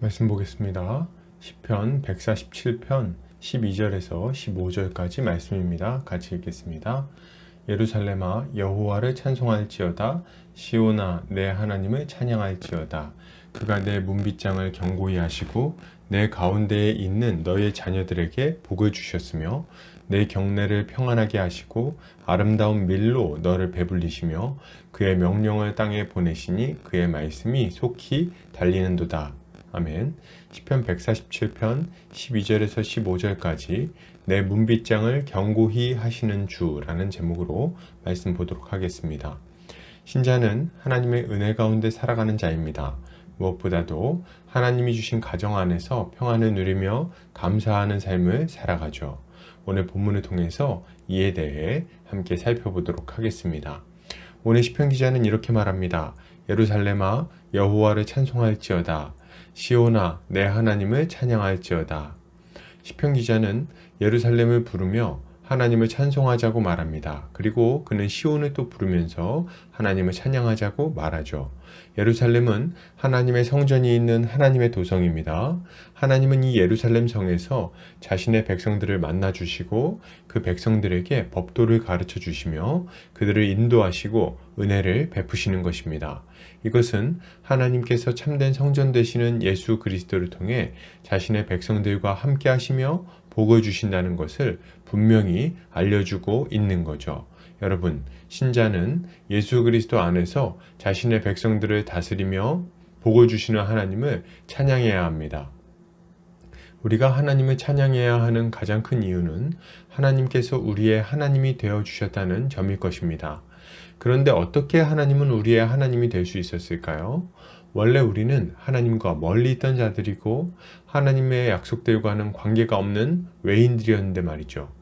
말씀 보겠습니다. 시편 147편 12절에서 15절까지 말씀입니다. 같이 읽겠습니다. 예루살렘아 여호와를 찬송할지어다. 시온아 내 하나님을 찬양할지어다. 그가 내 문빗장을 견고히 하시고 내 가운데에 있는 너의 자녀들에게 복을 주셨으며 내 경내를 평안하게 하시고 아름다운 밀로 너를 배불리시며 그의 명령을 땅에 보내시니 그의 말씀이 속히 달리는도다. 아멘. 시편 147편 12절에서 15절까지 내 문빗장을 견고히 하시는 주라는 제목으로 말씀 보도록 하겠습니다. 신자는 하나님의 은혜 가운데 살아가는 자입니다. 무엇보다도 하나님이 주신 가정 안에서 평안을 누리며 감사하는 삶을 살아가죠. 오늘 본문을 통해서 이에 대해 함께 살펴보도록 하겠습니다. 오늘 시편 기자는 이렇게 말합니다. 예루살렘아 여호와를 찬송할지어다. 시온아 내 하나님을 찬양할지어다. 시편 기자는 예루살렘을 부르며 하나님을 찬송하자고 말합니다. 그리고 그는 시온을 또 부르면서 하나님을 찬양하자고 말하죠. 예루살렘은 하나님의 성전이 있는 하나님의 도성입니다. 하나님은 이 예루살렘 성에서 자신의 백성들을 만나 주시고 그 백성들에게 법도를 가르쳐 주시며 그들을 인도하시고 은혜를 베푸시는 것입니다. 이것은 하나님께서 참된 성전 되시는 예수 그리스도를 통해 자신의 백성들과 함께 하시며 복을 주신다는 것을 분명히 알려주고 있는 거죠. 여러분, 신자는 예수 그리스도 안에서 자신의 백성들을 다스리며 복을 주시는 하나님을 찬양해야 합니다. 우리가 하나님을 찬양해야 하는 가장 큰 이유는 하나님께서 우리의 하나님이 되어 주셨다는 점일 것입니다. 그런데 어떻게 하나님은 우리의 하나님이 될 수 있었을까요? 원래 우리는 하나님과 멀리 있던 자들이고 하나님의 약속들과는 관계가 없는 외인들이었는데 말이죠.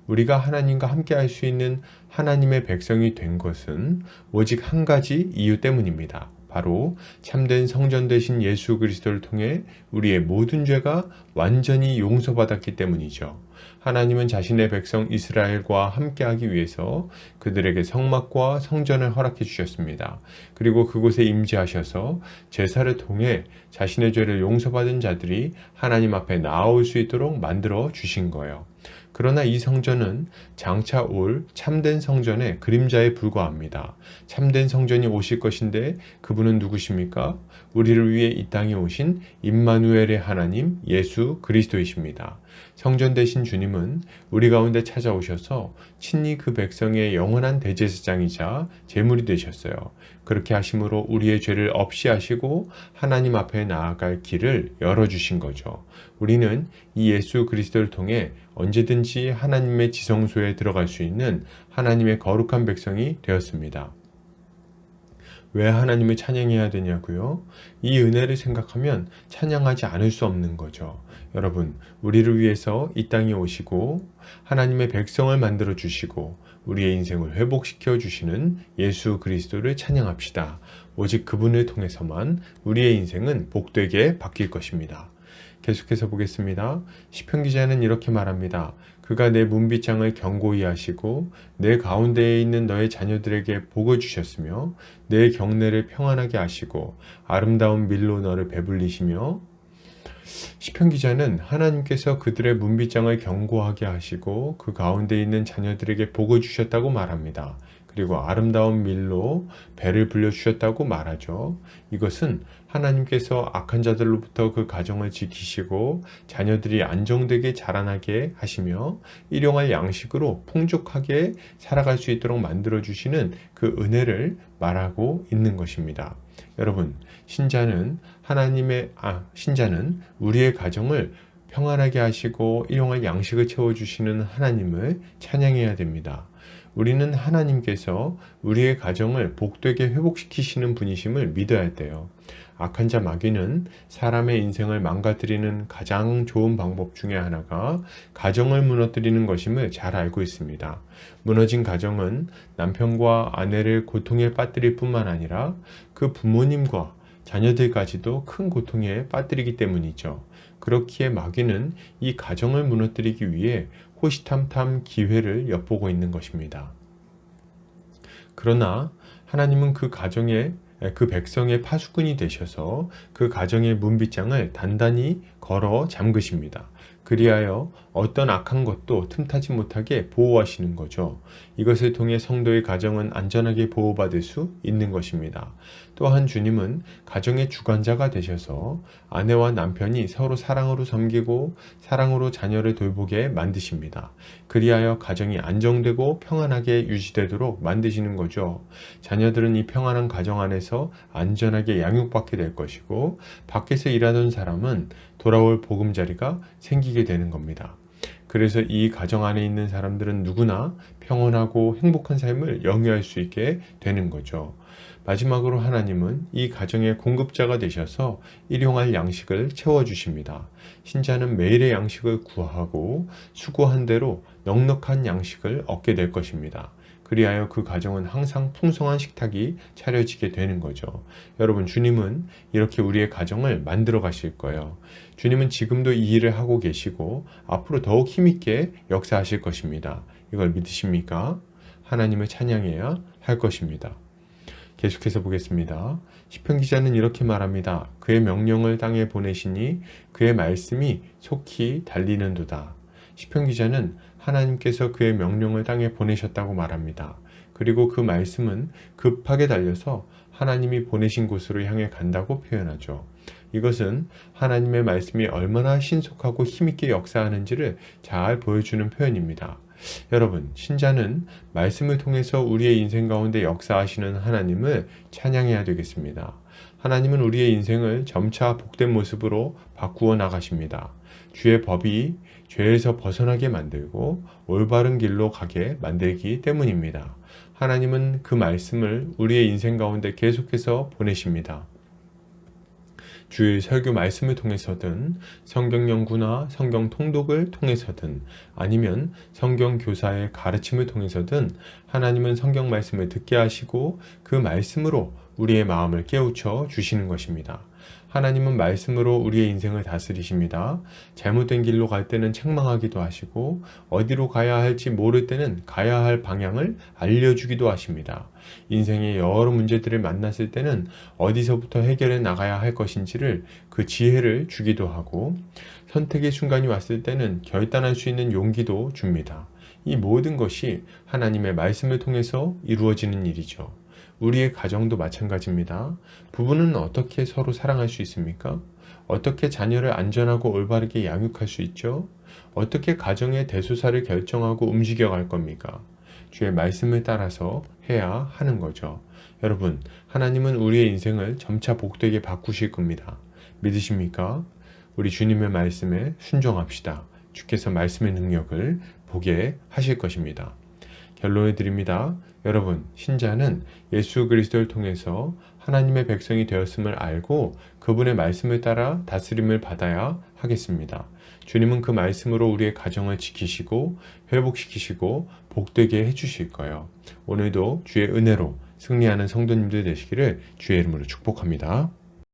우리가 하나님과 함께 할 수 있는 하나님의 백성이 된 것은 오직 한 가지 이유 때문입니다. 바로 참된 성전 되신 예수 그리스도를 통해 우리의 모든 죄가 완전히 용서받았기 때문이죠. 하나님은 자신의 백성 이스라엘과 함께하기 위해서 그들에게 성막과 성전을 허락해 주셨습니다. 그리고 그곳에 임재하셔서 제사를 통해 자신의 죄를 용서받은 자들이 하나님 앞에 나아올 수 있도록 만들어 주신 거예요. 그러나 이 성전은 장차 올 참된 성전의 그림자에 불과합니다. 참된 성전이 오실 것인데 그분은 누구십니까? 우리를 위해 이 땅에 오신 임마누엘의 하나님 예수 그리스도이십니다. 성전 되신 주님은 우리 가운데 찾아오셔서 친히 그 백성의 영원한 대제사장이자 제물이 되셨어요. 그렇게 하심으로 우리의 죄를 없이 하시고 하나님 앞에 나아갈 길을 열어주신 거죠. 우리는 이 예수 그리스도를 통해 언제든지 하나님의 지성소에 들어갈 수 있는 하나님의 거룩한 백성이 되었습니다. 왜 하나님을 찬양해야 되냐고요? 이 은혜를 생각하면 찬양하지 않을 수 없는 거죠. 여러분, 우리를 위해서 이 땅에 오시고 하나님의 백성을 만들어 주시고 우리의 인생을 회복시켜 주시는 예수 그리스도를 찬양합시다. 오직 그분을 통해서만 우리의 인생은 복되게 바뀔 것입니다. 계속해서 보겠습니다. 시편 기자는 이렇게 말합니다. 그가 내 문빗장을 견고히 하시고 내 가운데에 있는 너의 자녀들에게 복을 주셨으며 내 경내를 평안하게 하시고 아름다운 밀로 너를 배불리시며 시편 기자는 하나님께서 그들의 문빗장을 견고하게 하시고 그 가운데 있는 자녀들에게 복을 주셨다고 말합니다. 그리고 아름다운 밀로 배를 불려주셨다고 말하죠. 이것은 하나님께서 악한 자들로부터 그 가정을 지키시고 자녀들이 안정되게 자라나게 하시며 일용할 양식으로 풍족하게 살아갈 수 있도록 만들어주시는 그 은혜를 말하고 있는 것입니다. 여러분, 신자는 우리의 가정을 평안하게 하시고 일용할 양식을 채워주시는 하나님을 찬양해야 됩니다. 우리는 하나님께서 우리의 가정을 복되게 회복시키시는 분이심을 믿어야 돼요. 악한 자 마귀는 사람의 인생을 망가뜨리는 가장 좋은 방법 중에 하나가 가정을 무너뜨리는 것임을 잘 알고 있습니다. 무너진 가정은 남편과 아내를 고통에 빠뜨릴 뿐만 아니라 그 부모님과 자녀들까지도 큰 고통에 빠뜨리기 때문이죠. 그렇기에 마귀는 이 가정을 무너뜨리기 위해 호시탐탐 기회를 엿보고 있는 것입니다. 그러나 하나님은 그 가정에 그 백성의 파수꾼이 되셔서 그 가정의 문빗장을 단단히 걸어 잠그십니다. 그리하여 어떤 악한 것도 틈타지 못하게 보호하시는 거죠. 이것을 통해 성도의 가정은 안전하게 보호받을 수 있는 것입니다. 또한 주님은 가정의 주관자가 되셔서 아내와 남편이 서로 사랑으로 섬기고 사랑으로 자녀를 돌보게 만드십니다. 그리하여 가정이 안정되고 평안하게 유지되도록 만드시는 거죠. 자녀들은 이 평안한 가정 안에서 안전하게 양육받게 될 것이고 밖에서 일하던 사람은 돌아올 보금자리가 생기게 되는 겁니다. 그래서 이 가정 안에 있는 사람들은 누구나 평온하고 행복한 삶을 영위할 수 있게 되는 거죠. 마지막으로 하나님은 이 가정의 공급자가 되셔서 일용할 양식을 채워주십니다. 신자는 매일의 양식을 구하고 수고한 대로 넉넉한 양식을 얻게 될 것입니다. 그리하여 그 가정은 항상 풍성한 식탁이 차려지게 되는 거죠. 여러분, 주님은 이렇게 우리의 가정을 만들어 가실 거예요. 주님은 지금도 이 일을 하고 계시고 앞으로 더욱 힘있게 역사하실 것입니다. 이걸 믿으십니까? 하나님을 찬양해야 할 것입니다. 계속해서 보겠습니다. 시편 기자는 이렇게 말합니다. 그의 명령을 땅에 보내시니 그의 말씀이 속히 달리는도다. 시편 기자는 하나님께서 그의 명령을 땅에 보내셨다고 말합니다. 그리고 그 말씀은 급하게 달려서 하나님이 보내신 곳으로 향해 간다고 표현하죠. 이것은 하나님의 말씀이 얼마나 신속하고 힘있게 역사하는지를 잘 보여주는 표현입니다. 여러분, 신자는 말씀을 통해서 우리의 인생 가운데 역사하시는 하나님을 찬양해야 되겠습니다. 하나님은 우리의 인생을 점차 복된 모습으로 바꾸어 나가십니다. 주의 법이 죄에서 벗어나게 만들고 올바른 길로 가게 만들기 때문입니다. 하나님은 그 말씀을 우리의 인생 가운데 계속해서 보내십니다. 주일 설교 말씀을 통해서든 성경 연구나 성경 통독을 통해서든 아니면 성경 교사의 가르침을 통해서든 하나님은 성경 말씀을 듣게 하시고 그 말씀으로 우리의 마음을 깨우쳐 주시는 것입니다. 하나님은 말씀으로 우리의 인생을 다스리십니다. 잘못된 길로 갈 때는 책망하기도 하시고 어디로 가야 할지 모를 때는 가야 할 방향을 알려주기도 하십니다. 인생의 여러 문제들을 만났을 때는 어디서부터 해결해 나가야 할 것인지를 그 지혜를 주기도 하고 선택의 순간이 왔을 때는 결단할 수 있는 용기도 줍니다. 이 모든 것이 하나님의 말씀을 통해서 이루어지는 일이죠. 우리의 가정도 마찬가지입니다. 부부는 어떻게 서로 사랑할 수 있습니까? 어떻게 자녀를 안전하고 올바르게 양육할 수 있죠? 어떻게 가정의 대소사를 결정하고 움직여갈 겁니까? 주의 말씀을 따라서 해야 하는 거죠. 여러분, 하나님은 우리의 인생을 점차 복되게 바꾸실 겁니다. 믿으십니까? 우리 주님의 말씀에 순종합시다. 주께서 말씀의 능력을 보게 하실 것입니다. 결론을 드립니다. 여러분, 신자는 예수 그리스도를 통해서 하나님의 백성이 되었음을 알고 그분의 말씀을 따라 다스림을 받아야 하겠습니다. 주님은 그 말씀으로 우리의 가정을 지키시고 회복시키시고 복되게 해주실 거예요. 오늘도 주의 은혜로 승리하는 성도님들 되시기를 주의 이름으로 축복합니다.